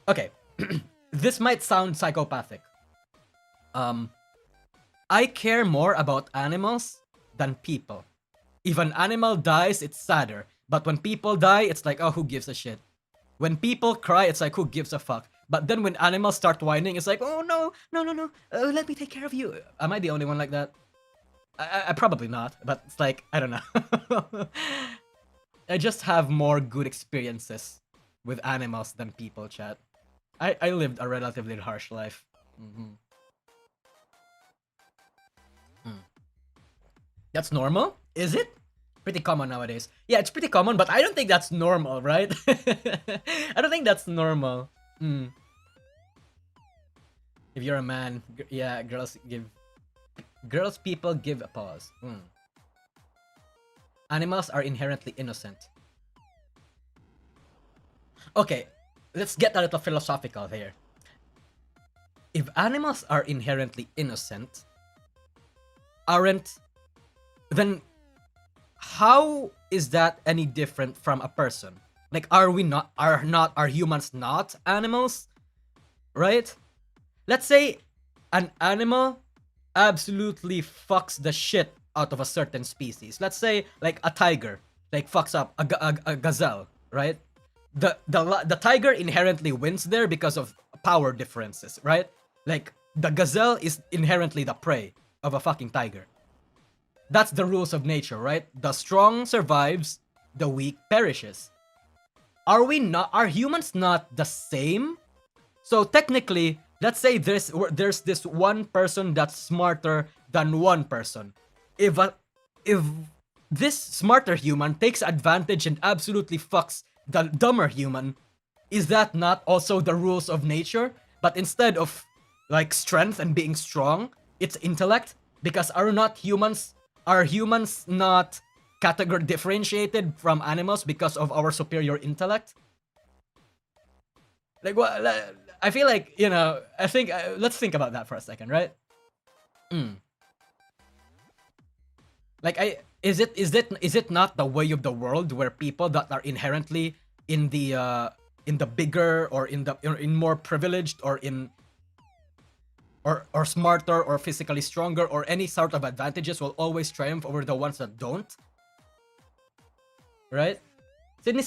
Okay, this might sound psychopathic. I care more about animals than people. If an animal dies, it's sadder. But when people die, it's like, oh, who gives a shit? When people cry, it's like, who gives a fuck? But then when animals start whining, it's like, oh no, no, no, no, let me take care of you. Am I the only one like that? I probably not, but it's like, I don't know. I just have more good experiences with animals than people, chat. I lived a relatively harsh life. Mm-hmm. That's normal? Is it? Pretty common nowadays. Yeah, it's pretty common, but I don't think that's normal, right? I don't think that's normal. Mm. If you're a man, yeah, people give a pause. Mm. Animals are inherently innocent. Okay, let's get a little philosophical here. If animals are inherently innocent, then how is that any different from a person? Like, are humans not animals? Right? Let's say an animal absolutely fucks the shit out of a certain species. Let's say like a tiger like fucks up a gazelle, right? The tiger inherently wins there because of power differences, right? Like the gazelle is inherently the prey of a fucking tiger. That's the rules of nature, right? The strong survives, the weak perishes. Are humans not the same? So technically, let's say there's this one person that's smarter than one person. If this smarter human takes advantage and absolutely fucks the dumber human, is that not also the rules of nature? But instead of like strength and being strong, it's intellect? Because are humans not category differentiated from animals because of our superior intellect? Like what? I feel like I think let's think about that for a second, right? Mm. Like is it not the way of the world where people that are inherently in the bigger or in more privileged or or smarter or physically stronger or any sort of advantages will always triumph over the ones that don't, right? Sydney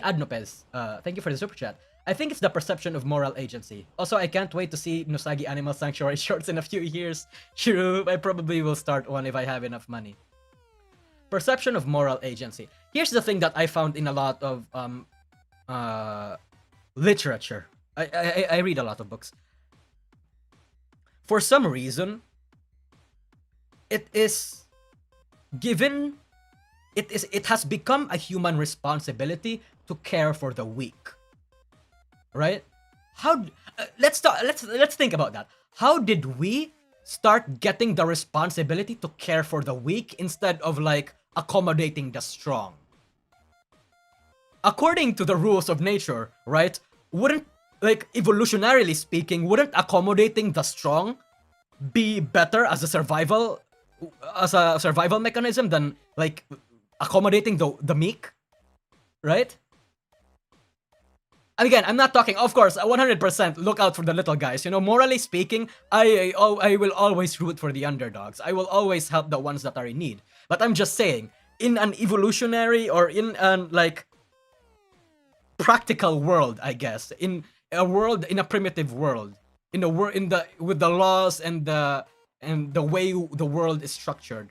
Adnopez, thank you for the super chat. I think it's the perception of moral agency. Also, I can't wait to see Nosagi Animal Sanctuary shorts in a few years. True, I probably will start one if I have enough money. Perception of moral agency. Here's the thing that I found in a lot of literature. I read a lot of books. For some reason, it has become a human responsibility to care for the weak. Right? Let's think about that. How did we start getting the responsibility to care for the weak instead of like accommodating the strong? According to the rules of nature, right? Wouldn't, like, evolutionarily speaking, wouldn't accommodating the strong be better as a survival mechanism than like accommodating the meek, right? And again, I'm not talking, of course, 100% look out for the little guys. Morally speaking, I will always root for the underdogs. I will always help the ones that are in need. But I'm just saying, in an evolutionary or in an like practical world, I guess, in a primitive world, with the laws and the way the world is structured,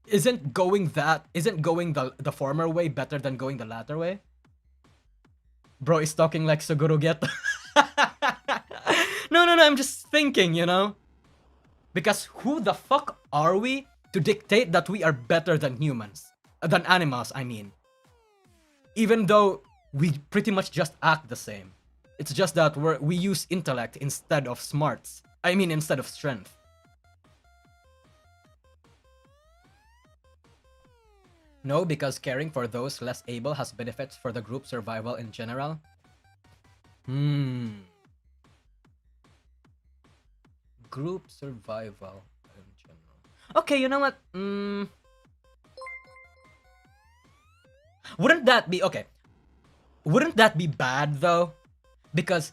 isn't going the former way better than going the latter way? Bro is talking like Suguru Geto. No, I'm just thinking, because who the fuck are we to dictate that we are better than animals, I mean. Even though we pretty much just act the same. It's just that we use intellect instead of smarts. I mean, instead of strength. No, because caring for those less able has benefits for the group survival in general. Group survival in general. Okay, you know what? Wouldn't that be bad though? Because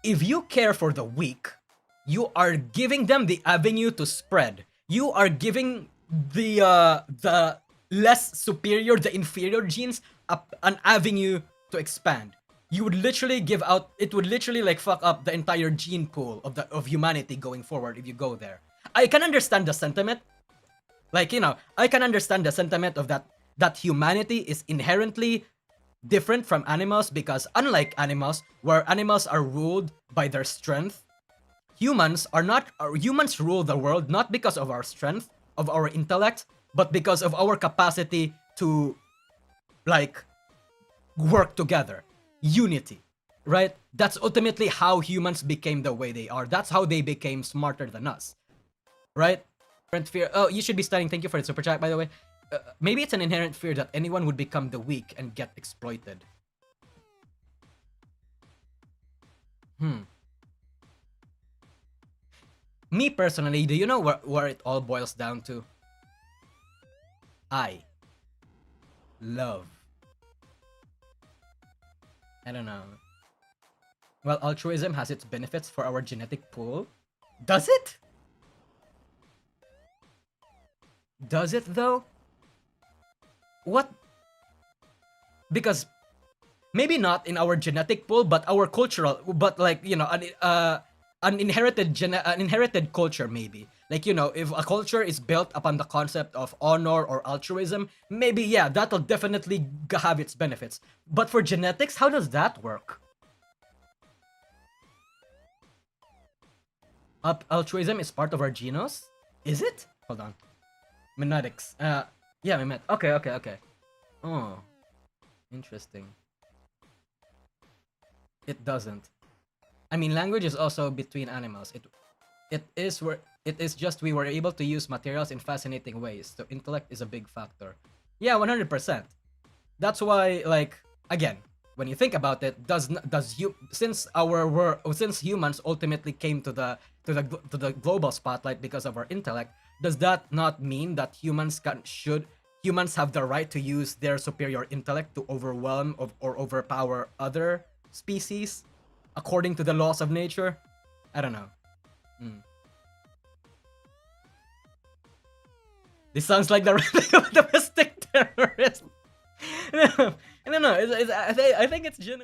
if you care for the weak, you are giving them the avenue to spread. You are giving the less superior, the inferior genes an avenue to expand. You would literally give out. It would literally like fuck up the entire gene pool of humanity going forward if you go there. I can understand the sentiment. Like, I can understand the sentiment of that humanity is inherently different from animals, because unlike animals, where animals are ruled by their strength, humans are not. Humans rule the world not because of our strength, of our intellect, but because of our capacity to, like, work together, unity, right? That's ultimately how humans became the way they are. That's how they became smarter than us, right? Inherent fear. Oh, you should be studying. Thank you for the super chat, by the way. Maybe it's an inherent fear that anyone would become the weak and get exploited. Me personally, do you know where it all boils down to? I love. I don't know. Well, altruism has its benefits for our genetic pool. Does it? Does it though? What? Because maybe not in our genetic pool, but our cultural, but like, an inherited culture, maybe. Like, if a culture is built upon the concept of honor or altruism, maybe, yeah, that'll definitely have its benefits. But for genetics, how does that work? Altruism is part of our genos? Is it? Hold on. Mimetics. Yeah, mimet. Okay. Oh, interesting. It doesn't. I mean, language is also between animals. It is just we were able to use materials in fascinating ways. So intellect is a big factor. Yeah, 100%. That's why, like, again, when you think about it, since humans ultimately came to the global spotlight because of our intellect, does that not mean that humans have the right to use their superior intellect to overwhelm or overpower other species according to the laws of nature? I don't know. This sounds like the rhythm of a domestic terrorist. No, I don't know. I think it's genuine.